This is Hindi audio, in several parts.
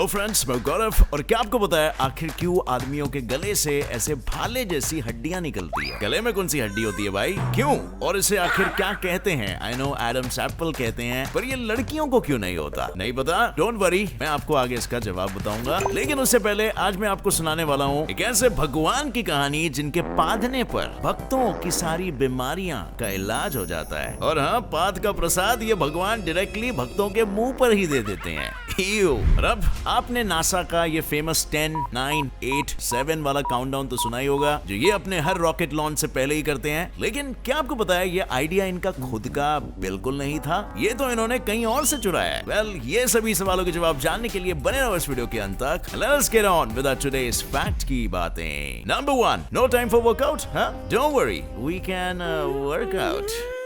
हेलो फ्रेंड्स, मैं गौरव। और क्या आपको पता है आखिर क्यों आदमियों के गले से ऐसे भाले जैसी हड्डियां निकलती है? गले में कौन सी हड्डी होती है भाई? क्यों? और इसे आखिर क्या कहते हैं? आई नो एडम्स एप्पल कहते हैं, पर ये लड़कियों को क्यों नहीं होता? नहीं पता? डोंट वरी, मैं आपको आगे इसका जवाब बताऊंगा। लेकिन उससे पहले आज मैं आपको सुनाने वाला हूँ एक ऐसे भगवान की कहानी जिनके पादने पर भक्तों की सारी बीमारियां का इलाज हो जाता है। और हाँ, पाद का प्रसाद ये भगवान डायरेक्टली भक्तों के मुंह पर ही दे देते हैं। अब आपने नासा का ये फेमस 10, 9, 8, 7 वाला काउंटडाउन तो सुना ही होगा, जो ये अपने हर रॉकेट लॉन्च से पहले ही करते हैं। लेकिन क्या आपको पता है ये आइडिया इनका खुद का बिल्कुल नहीं था, ये तो इन्होंने कहीं और से चुराया है। वेल, ये सभी सवालों के जवाब जानने के लिए बने रहो इस वीडियो के अंत तक। Let's get on with today's fact की बातें। Number 1, no time for workout? Don't worry, we can work out.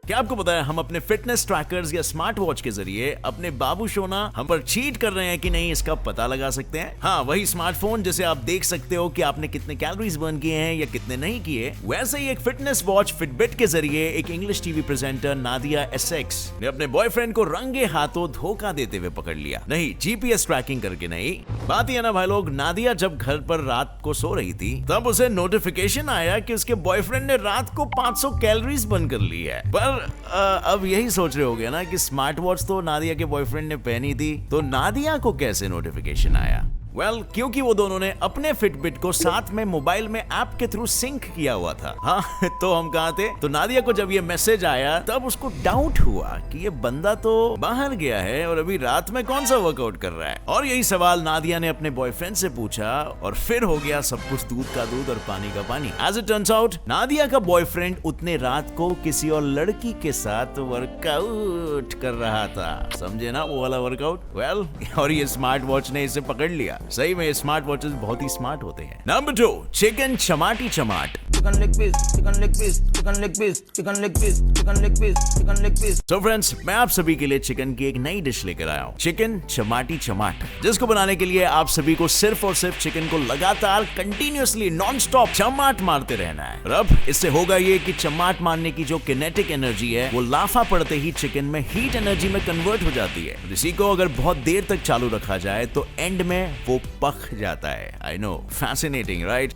क्या आपको पता है हम अपने फिटनेस ट्रैकर्स या स्मार्ट वॉच के जरिए अपने बाबू सोना हम पर चीट कर रहे हैं कि नहीं इसका पता लगा सकते हैं? हाँ, वही स्मार्टफोन जिसे आप देख सकते हो कि आपने कितने कैलोरीज बर्न किए हैं या कितने नहीं किए। वैसे ही एक फिटनेस वॉच फिटबिट के जरिए एक English TV presenter Nadia Essex ने अपने बॉयफ्रेंड को रंगे हाथों धोखा देते हुए पकड़ लिया। नहीं, जीपीएस ट्रैकिंग करके नहीं। बात यह ना भाई लोग, नादिया जब घर पर रात को सो रही थी तब उसे नोटिफिकेशन आया कि उसके बॉयफ्रेंड ने रात को 500 कैलोरीज बर्न कर ली है। पर अब यही सोच रहे होगे ना कि स्मार्ट वॉच तो नादिया के बॉयफ्रेंड ने पहनी थी, तो नादिया को कैसे नोटिफिकेशन आया? क्योंकि वो दोनों ने अपने फिटबिट को साथ में मोबाइल में ऐप के थ्रू सिंक किया हुआ था। हाँ, तो हम कहाँ थे? तो नादिया को जब ये मैसेज आया तब उसको डाउट हुआ कि ये बंदा तो बाहर गया है और अभी रात में कौन सा वर्कआउट कर रहा है। और यही सवाल नादिया ने अपने बॉयफ्रेंड से पूछा और फिर हो गया सब कुछ दूध का दूध और पानी का पानी। As it turns out, Nadia का बॉयफ्रेंड उतने रात को किसी और लड़की के साथ वर्कआउट कर रहा था। समझे ना वो वाला वर्कआउट? और ये स्मार्ट वॉच ने इसे पकड़ लिया। सही में स्मार्ट वॉचेस बहुत ही स्मार्ट होते हैं। नंबर 2, चिकन चमाटी चमाट। Chicken leg piece, chicken leg piece, chicken leg piece, chicken leg piece, chicken leg piece, chicken leg piece. तो फ्रेंड्स, मैं आप सभी के लिए चिकन की एक नई डिश लेकर आया हूँ, चिकन चमाटी चमाट, जिसको बनाने के लिए आप सभी को सिर्फ और सिर्फ चिकन को लगातार कंटिन्यूअसली नॉन स्टॉप चमाट मारते रहना है। और अब इससे होगा ये कि चमाट मारने की जो किनेटिक एनर्जी है वो लाफा पड़ते ही चिकन में हीट एनर्जी में कन्वर्ट हो जाती है। इसी को अगर बहुत देर तक चालू रखा जाए तो एंड में वो पक जाता है। I know, fascinating right?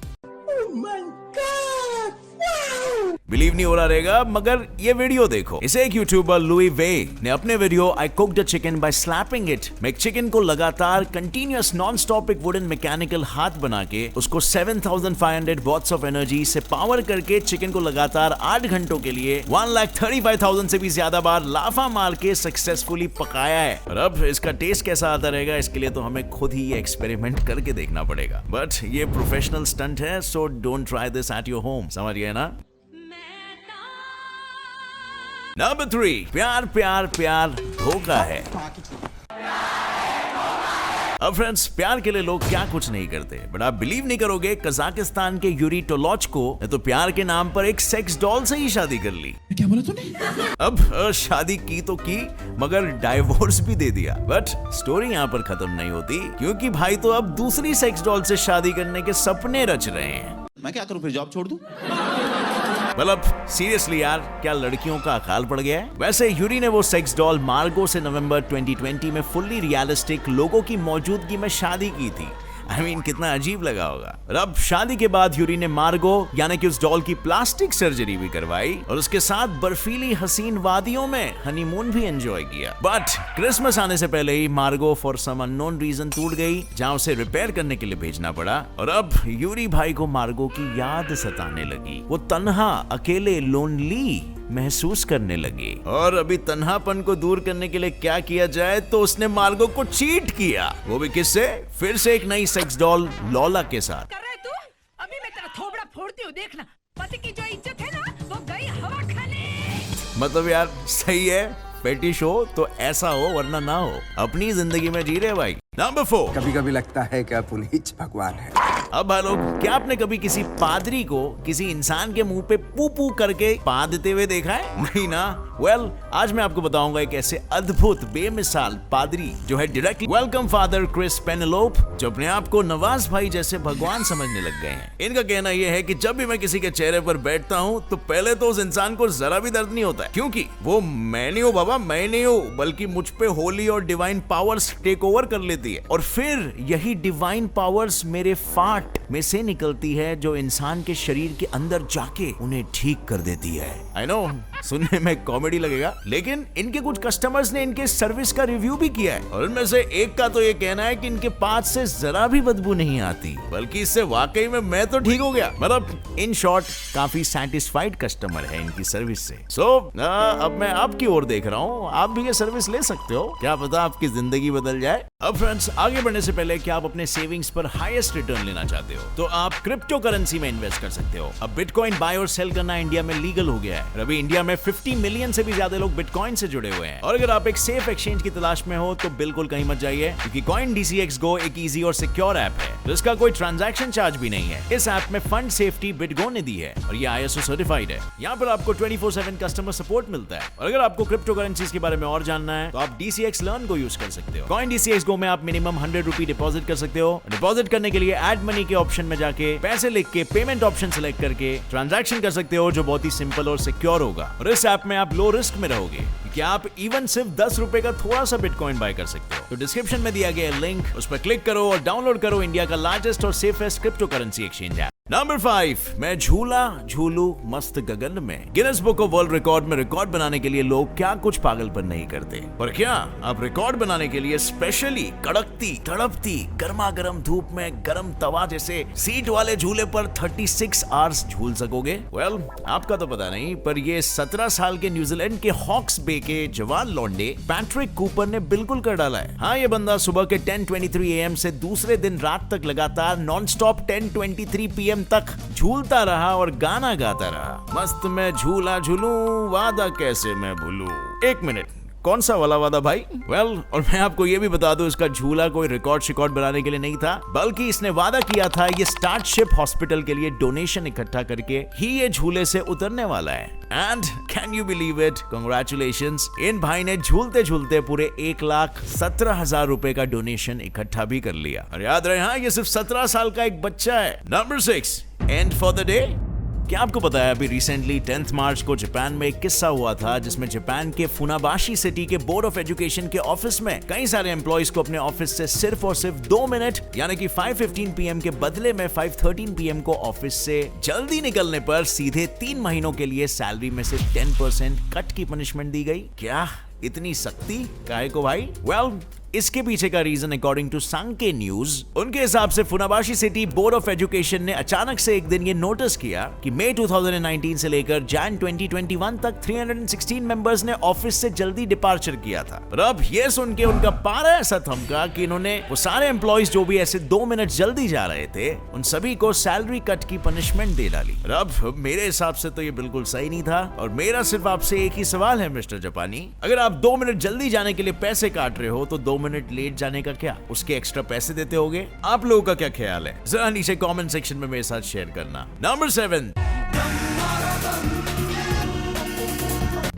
Believe नहीं हो रहा रहेगा, मगर ये वीडियो देखो। इसे एक यूट्यूबर लुई वे ने अपने video I cooked the chicken by slapping it में एक चिकन को लगातार कंटिन्यूअस नॉन स्टॉप एक वुडन मैकेनिकल हाथ बना के उसको 7500 वॉट्स ऑफ एनर्जी से पावर करके चिकन को लगातार 8 घंटों के लिए 1,35,000 से भी ज्यादा बार लाफा मार के सक्सेसफुली पकाया है। और अब इसका टेस्ट कैसा आता रहेगा इसके लिए तो हमें खुद ही ये एक्सपेरिमेंट करके देखना पड़ेगा। बट ये प्रोफेशनल स्टंट है, so don't try this at your home. समझ गए ना? नंबर 3, प्यार प्यार प्यार धोखा है। अब फ्रेंड्स, प्यार के लिए लोग क्या कुछ नहीं करते, बट आप बिलीव नहीं करोगे, कजाकिस्तान के यूरी टोलोचको ने तो प्यार के नाम पर एक सेक्स डॉल से ही शादी कर ली। क्या बोला तूने? अब शादी की तो की, मगर डाइवोर्स भी दे दिया। बट स्टोरी यहाँ पर खत्म नहीं होती, क्योंकि भाई तो अब दूसरी सेक्स डॉल से शादी करने के सपने रच रहे हैं। मैं क्या करूं, फिर जॉब छोड़ दूं? मतलब सीरियसली यार, क्या लड़कियों का अकाल पड़ गया है? वैसे यूरी ने वो सेक्स डॉल मार्गो से नवंबर 2020 में फुल्ली रियलिस्टिक लोगों की मौजूदगी में शादी की थी। I mean, कितना अजीब लगा होगा। और अब शादी के बाद यूरी ने मार्गो यानी कि उस डॉल की प्लास्टिक सर्जरी भी करवाई और उसके साथ बर्फीली हसीन वादियों में हनीमून भी एंजॉय किया। बट क्रिसमस आने से पहले ही मार्गो फॉर सम अननोन रीजन टूट गई, जहां उसे रिपेयर करने के लिए भेजना पड़ा। और अब यूरी भाई को मार्गो की याद सताने लगी। वो तन्हा, अकेले, लोनली महसूस करने लगे। और अभी तन्हापन को दूर करने के लिए क्या किया जाए, तो उसने मार्गो को चीट किया। वो भी किससे? फिर से एक नई सेक्स डॉल लॉला के साथ। कर रहे तू? अभी मैं तेरा थोबड़ा फोड़ती हूँ, देखना। पति की जो इज्जत है ना, वो गई हवा खाने। मतलब यार सही है, पेटिश हो तो ऐसा हो, वरना ना हो। अपनी जिंदगी में जी रहे भाई। नंबर 4, कभी कभी लगता है कि पुनीत भगवान है। अब भाई लोग, क्या आपने कभी किसी पादरी को किसी इंसान के मुंह पे पू पू करके पा देते हुए देखा है? नहीं ना? आज मैं आपको बताऊंगा एक ऐसे अद्भुत बेमिसाल पादरी जो है directly welcome father Chris Penelope, जो अपने आप को नवाज भाई जैसे भगवान समझने लग गए हैं। इनका कहना यह है कि जब भी मैं किसी के चेहरे पर बैठता हूँ तो पहले तो उस इंसान को जरा भी दर्द नहीं होता है, क्योंकि वो मैं नहीं हूँ बाबा, मैं नहीं हूँ, बल्कि मुझ पे होली और डिवाइन पावर्स टेक ओवर कर लेती निकलती है और फिर यही डिवाइन पावर्स मेरे फाट में से निकलती है जो इंसान के शरीर के अंदर जाके उन्हें ठीक कर देती है। आई नो सुनने में कॉमेडी लगेगा, लेकिन इनके कुछ कस्टमर्स ने इनके सर्विस का रिव्यू भी किया है और उनमें से एक का तो ये कहना है कि इनके पास से जरा भी बदबू नहीं आती, बल्कि इससे वाकई में मैं तो ठीक हो गया। मतलब इन शॉर्ट काफी सैटिस्फाइड कस्टमर है इनकी सर्विस से। अब मैं आपकी ओर देख रहा हूँ, आप भी ये सर्विस ले सकते हो, क्या पता आपकी जिंदगी बदल जाए। अब फ्रेंड्स आगे बढ़ने से पहले क्या आप अपने सेविंग्स पर हाईएस्ट रिटर्न लेना चाहते हो तो आप क्रिप्टो करेंसी में इन्वेस्ट कर सकते हो। अब बिटकॉइन बाय और सेल करना इंडिया में लीगल हो गया है। अभी इंडिया में 50 मिलियन से भी ज्यादा लोग बिटकॉइन से जुड़े हुए हैं और अगर आप एक सेफ एक्सचेंज की तलाश में हो तो बिल्कुल कहीं मत जाइए, क्योंकि CoinDCX Go एक इजी और सिक्योर ऐप है जिसका कोई ट्रांजैक्शन चार्ज भी नहीं है। इस ऐप में फंड सेफ्टी बिटगो ने दी है और ये ISO सर्टिफाइड है। यहाँ पर आपको 24/7 कस्टमर सपोर्ट मिलता है और अगर आपको क्रिप्टो करेंसीज के बारे में और जानना है तो आप DCX Learn को यूज कर सकते हो। CoinDCX Go में आप मिनिमम 100 रुपए डिपॉजिट कर सकते हो। डिपॉजिट करने के लिए ऐड मनी के ऑप्शन में जाके पैसे लिख के पेमेंट ऑप्शन सिलेक्ट करके ट्रांजैक्शन कर सकते हो, जो बहुत ही सिंपल और सिक्योर होगा। और इस ऐप में आप लो रिस्क में रहोगे क्योंकि आप इवन सिर्फ 10 रुपए का थोड़ा सा बिटकॉइन बाय कर सकते हो। तो डिस्क्रिप्शन में दिया गया लिंक, उस पर क्लिक करो और डाउनलोड करो इंडिया का लार्जेस्ट और safest crypto currency exchange app. Number 5, मैं झूला झूलू मस्त गगन में। Guinness book of world record में रिकॉर्ड बनाने के लिए लोग क्या कुछ पागलपन नहीं करते, पर क्या आप रिकॉर्ड बनाने के लिए स्पेशली कड़कती तड़पती गर्मा गर्म धूप में गर्म तवा जैसे सीट वाले झूले पर 36 आवर्स झूल सकोगे? वेल, आपका तो पता नहीं, पर ये 17 साल के न्यूजीलैंड के हॉक्स बे के जवान लौंडे पैट्रिक कूपर ने बिल्कुल कर डाला है। हाँ, ये बंदा सुबह के 10:23 AM से दूसरे दिन रात तक लगातार नॉन स्टॉप 10:23 PM तक झूलता रहा और गाना गाता रहा। मस्त मैं झूला झूलूं, वादा कैसे मैं भूलूं। एक मिनट, कौन सा वाला वादा भाई? वेल, और मैं आपको ये भी बता दूं, इसका झूला कोई रिकॉर्ड बनाने के लिए नहीं था, बल्कि इसने वादा किया था ये स्टार्टशिप हॉस्पिटल के लिए डोनेशन इकट्ठा करके ही ये झूले से उतरने वाला है। And can you believe it, congratulations, इन भाई ने झूलते झूलते पूरे 1,17,000 रुपए का डोनेशन इकट्ठा भी कर लिया। और याद रहे, हाँ, ये सिर्फ 17 साल का एक बच्चा है। Number 6, and for the day. क्या आपको पता है अभी रिसेंटली 10 मार्च को जापान में एक किस्सा हुआ था जिसमें जापान के फुनाबाशी सिटी के बोर्ड ऑफ एजुकेशन के ऑफिस में कई सारे एम्प्लॉइज को अपने ऑफिस से सिर्फ और सिर्फ 2 मिनट यानी कि 5:15 PM के बदले में 5:13 PM को ऑफिस से जल्दी निकलने पर सीधे 3 महीनों के लिए सैलरी में से 10% कट की पनिशमेंट दी गई। क्या इतनी सख्ती काहे को भाई? वेल, इसके पीछे का रीजन अकॉर्डिंग टू सांके न्यूज, उनके हिसाब से फुनाबाशी सिटी बोर्ड ऑफ एजुकेशन ने अचानक से एक दिन ये नोटिस किया कि मई 2019 से लेकर जैन 2021 तक 316 मेंबर्स ने ऑफिस से जल्दी डिपार्चर किया था। और अब ये सुन के उनका पारा ऐसा थमका कि इन्होंने वो सारे एम्प्लॉइज जो भी ऐसे 2 मिनट जल्दी जा रहे थे उन सभी को सैलरी कट की पनिशमेंट दे डाली। और अब मेरे हिसाब से तो ये बिल्कुल सही नहीं था और मेरा सिर्फ आपसे एक ही सवाल है मिस्टर जापानी, अगर आप 2 मिनट जल्दी जाने के लिए पैसे काट रहे हो तो 2 मिनट लेट जाने का क्या उसके एक्स्ट्रा पैसे देते होगे? आप लोगों का क्या ख्याल है? जरा नीचे कमेंट सेक्शन में मेरे साथ शेयर करना। नंबर 7,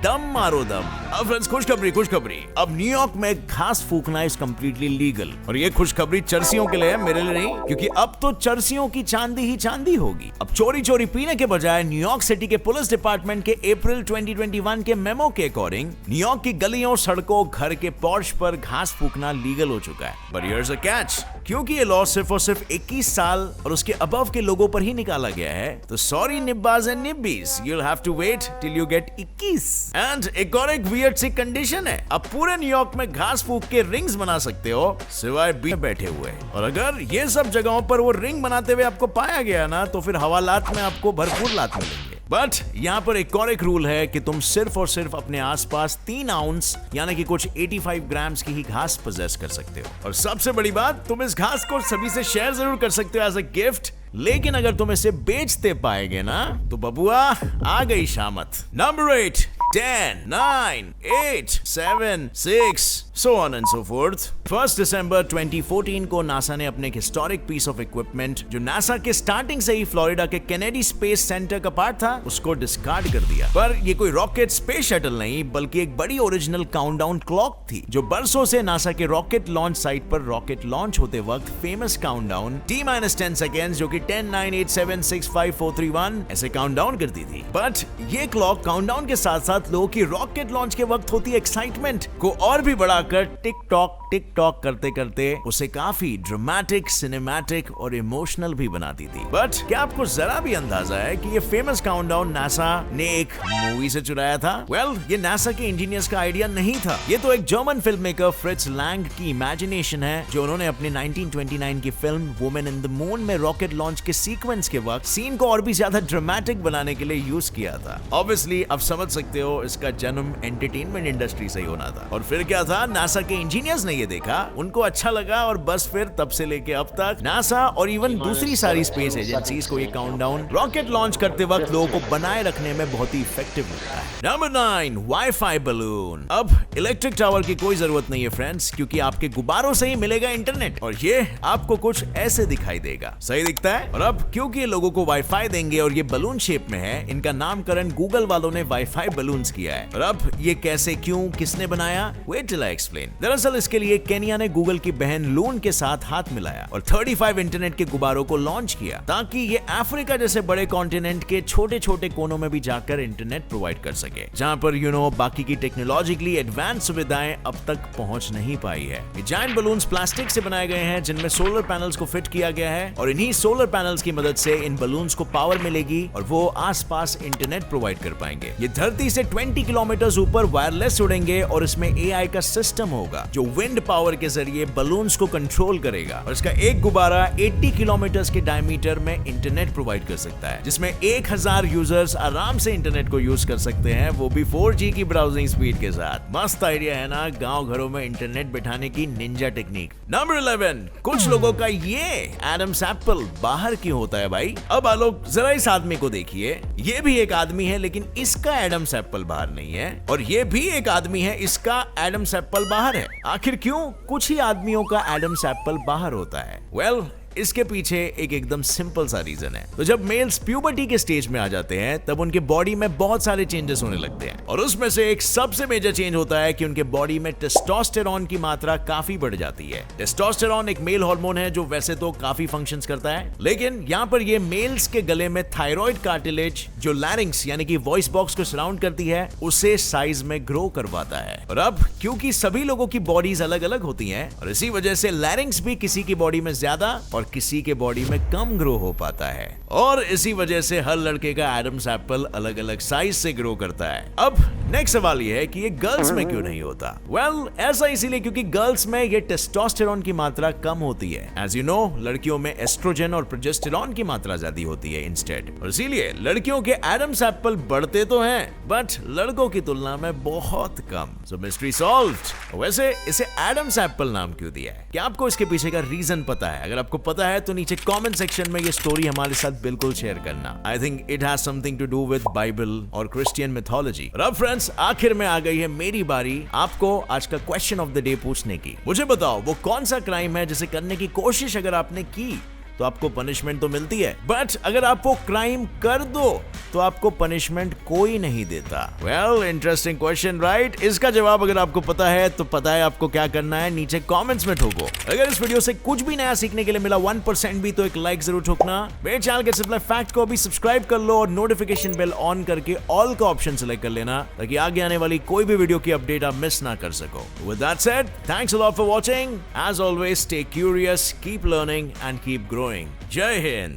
दम मारो दम। अब फ्रेंड्स, खुशखबरी, अब न्यूयॉर्क में घास फूकना इज कंप्लीटली लीगल। और ये खुशखबरी चर्सियों के लिए है, मेरे लिए नहीं, क्योंकि अब तो चर्सियों की चांदी ही चांदी होगी। अब चोरी पीने के बजाय न्यूयॉर्क सिटी के पुलिस डिपार्टमेंट के अप्रैल 2021 के मेमो के अकॉर्डिंग न्यूयॉर्क की गलियों, सड़कों, घर के पोर्च पर घास फूकना लीगल हो चुका है। बट हियर्स अ कैच, क्योंकि ये लॉ सिर्फ और सिर्फ 21 साल और उसके अबव के लोगों पर ही निकाला गया है, तो सॉरी निब्बाज एंड निब्बीज, you'll have to wait till you get 21। And एक और एक वियर्ड सी कंडीशन है, अब पूरे न्यूयॉर्क में घास फूक के रिंग्स बना सकते हो सिवाय बीच में बैठे हुए। और अगर ये सब जगहों पर वो रिंग बनाते हुए आपको पाया गया ना, तो फिर हवालात में आपको भरपूर लात मिलेंगे। बट यहाँ पर एक और एक रूल है कि तुम सिर्फ और सिर्फ अपने आसपास 3 आउंस यानी कि कुछ 85 ग्राम्स की ही घास पोजेस कर सकते हो। और सबसे बड़ी बात, तुम इस घास को सभी से शेयर जरूर कर सकते हो एज अ गिफ्ट, लेकिन अगर तुम इसे बेचते पाएंगे ना तो बबुआ आ गई शामत। Number 8, 10, 9, 8, 7, 6, so on and so forth। 1 दिसंबर 2014 को नासा ने अपने एक हिस्टोरिक पीस ऑफ इक्विपमेंट जो नासा के स्टार्टिंग से ही फ्लोरिडा के केनेडी स्पेस सेंटर का पार्ट था, उसको डिस्कार्ड कर दिया। पर ये कोई रॉकेट स्पेस शटल नहीं, बल्कि एक बड़ी ओरिजिनल काउंटडाउन क्लॉक थी जो बरसों से नासा के रॉकेट लॉन्च साइट पर रॉकेट लॉन्च होते वक्त फेमस काउंटडाउन T-10 सेकेंड्स जो कि 10, 9, 8, 7, 6, 5, 4, 3, 1 ऐसे काउंटडाउन करती थी। बट ये क्लॉक काउंटडाउन के साथ साथ लोगों की रॉकेट लॉन्च के वक्त होती एक्साइटमेंट को और भी बढ़ाकर टिक टॉक टिक टॉक करते करते उसे काफी ड्रामेटिक, सिनेमैटिक और इमोशनल भी बनाती थी। बट क्या आपको जरा भी अंदाजा है कि ये फेमस काउंटडाउन नासा ने एक मूवी से चुराया था? वेल, ये नासा के इंजीनियर्स का आइडिया नहीं था। ये तो एक German film maker Fritz Lang की इमेजिनेशन है, जो उन्होंने अपनी 1929 की film woman in the moon में रॉकेट लॉन्च के सीक्वेंस के वक्त सीन को और भी ज्यादा ड्रामेटिक बनाने के लिए यूज किया था। ऑब्वियसली अब समझ सकते हो इसका जन्म एंटरटेनमेंट इंडस्ट्री से ही होना था। और फिर क्या था, नासा के इंजीनियर्स ने ये देखा, उनको अच्छा लगा और बस फिर तब से लेके अब तक नासा और इवन दूसरी सारी स्पेस एजेंसीज को ये काउंटडाउन रॉकेट लॉन्च करते वक्त लोगों को बनाए रखने में बहुत ही इफेक्टिव लगता है। Number 9, wifi balloon. अब इलेक्ट्रिक टावर की कोई जरूरत नहीं है फ्रेंड्स, क्योंकि आपके गुब्बारों से ही मिलेगा इंटरनेट और ये आपको कुछ ऐसे दिखाई देगा। सही दिखता है? और अब क्योंकि लोगों को वाईफाई देंगे और ये बलून शेप में है, इनका नामकरण गूगल वालों ने वाईफाई बलून्स किया है। और अब ये कैसे, क्यों, किसने बनाया? Wait till I explain. दरअसल इसके लिए केनिया ने गूगल की बहन लून के साथ हाथ मिलाया और 35 इंटरनेट के गुब्बारों को लॉन्च किया, ताकि ये अफ्रीका जैसे बड़े कॉन्टिनेंट के छोटे छोटे कोनों में भी जाकर इंटरनेट प्रोवाइड कर सके, जहां पर बाकी की टेक्नोलॉजिकली एडवांस सुविधाएं अब तक पहुंच नहीं पाई है। ये जायंट बलून्स प्लास्टिक से बनाए गए हैं, जिनमें सोलर पैनल्स को फिट किया गया है और इन्हीं सोलर पैनल्स की मदद से इन बलून्स को पावर मिलेगी और वो आसपास इंटरनेट प्रोवाइड कर पाएंगे। ये धरती से 20 किलोमीटर ऊपर वायरलेस उड़ेंगे और इसमें AI का सिस्टम होगा जो विंड पावर के जरिए बलून्स को कंट्रोल करेगा और इसका एक गुब्बारा 80 किलोमीटर के डायमीटर में इंटरनेट प्रोवाइड कर सकता है, जिसमें 1000 यूजर्स आराम से इंटरनेट को यूज कर सकते हैं, वो भी 4G की ब्राउजिंग स्पीड के साथ। मस्त आइडिया है ना, गांव घरों में इंटरनेट बिठाने की निंजा टेक्निक। नंबर 11, कुछ लोगों का ये एडम्स एप्पल बाहर क्यों होता है भाई? अब आलोक जरा इस आदमी को देखिए, ये भी एक आदमी है लेकिन इसका एडम्स एप्पल बाहर नहीं है, और ये भी एक आदमी है, इसका एडम्स एप्पल बाहर है। आखिर क्यों कुछ ही आदमियों का एडम्स एप्पल बाहर होता है? वेल, इसके पीछे एक एकदम सिंपल सा रीजन है। तो जब मेल्स प्यूबर्टी के स्टेज में आ जाते हैं तब उनके बॉडी में बहुत सारे चेंजेस होने लगते हैं, और उसमें से एक सबसे मेजर चेंज होता है कि उनके बॉडी में टेस्टोस्टेरोन की मात्रा काफी बढ़ जाती है। टेस्टोस्टेरोन एक मेल हार्मोन है जो वैसे तो काफी फंक्शंस करता है, लेकिन यहाँ पर ये मेल्स के गले में थायराइड कार्टिलेज जो लैरिंक्स यानी कि वॉइस बॉक्स को सराउंड करती है उसे साइज में ग्रो करवाता है। और अब क्योंकि सभी लोगों की बॉडीज अलग अलग होती हैं और इसी वजह से लैरिंक्स भी किसी की बॉडी में ज्यादा और किसी के बॉडी में कम ग्रो हो पाता है, और इसी वजह से हर लड़के का एडम्स एप्पल अलग अलग साइज से ग्रो करता है। अब नेक्स्ट सवाल ये है कि ये गर्ल्स में क्यों नहीं होता? वेल, ऐसा इसीलिए क्योंकि गर्ल्स में ये टेस्टोस्टेरोन की मात्रा कम होती है। एज यू नो, लड़कियों में एस्ट्रोजन और प्रोजेस्टेरोन की मात्रा ज्यादा होती है इंस्टेड, और इसीलिए लड़कियों के एडम्स एप्पल बढ़ते तो हैं बट लड़कों की तुलना में बहुत कम। सो मिस्ट्री सॉल्व्ड। वैसे इसे एडम्स एप्पल नाम क्यों दिया है? क्या आपको इसके पीछे का रीजन पता है? अगर आपको पता है तो नीचे कमेंट सेक्शन में ये स्टोरी हमारे साथ बिल्कुल शेयर करना। I think it has something to do with Bible और क्रिश्चियन मिथोलॉजी। और अब फ्रेंड्स, आखिर में आ गई है मेरी बारी आपको आज का क्वेश्चन ऑफ द डे पूछने की। मुझे बताओ वो कौन सा क्राइम है जिसे करने की कोशिश अगर आपने की तो आपको पनिशमेंट तो मिलती है, बट अगर आप वो क्राइम कर दो तो आपको पनिशमेंट कोई नहीं देता। Well, interesting question, right? इसका जवाब अगर आपको पता है तो पता है आपको क्या करना है, नीचे कमेंट्स में ठोको। अगर इस वीडियो से कुछ भी नया सीखने के लिए मिला 1% भी, तो एक लाइक जरूर ठोकना। मेरे चैनल के सिंपल फैक्ट को भी सब्सक्राइब कर लो और नोटिफिकेशन बेल ऑन करके ऑल का ऑप्शन सेलेक्ट कर लेना, ताकि आगे आने वाली कोई भी वीडियो की अपडेट आप मिस ना कर सको। With that said, thanks a lot for watching. As always, stay curious, keep learning and keep growing. जय हिंद।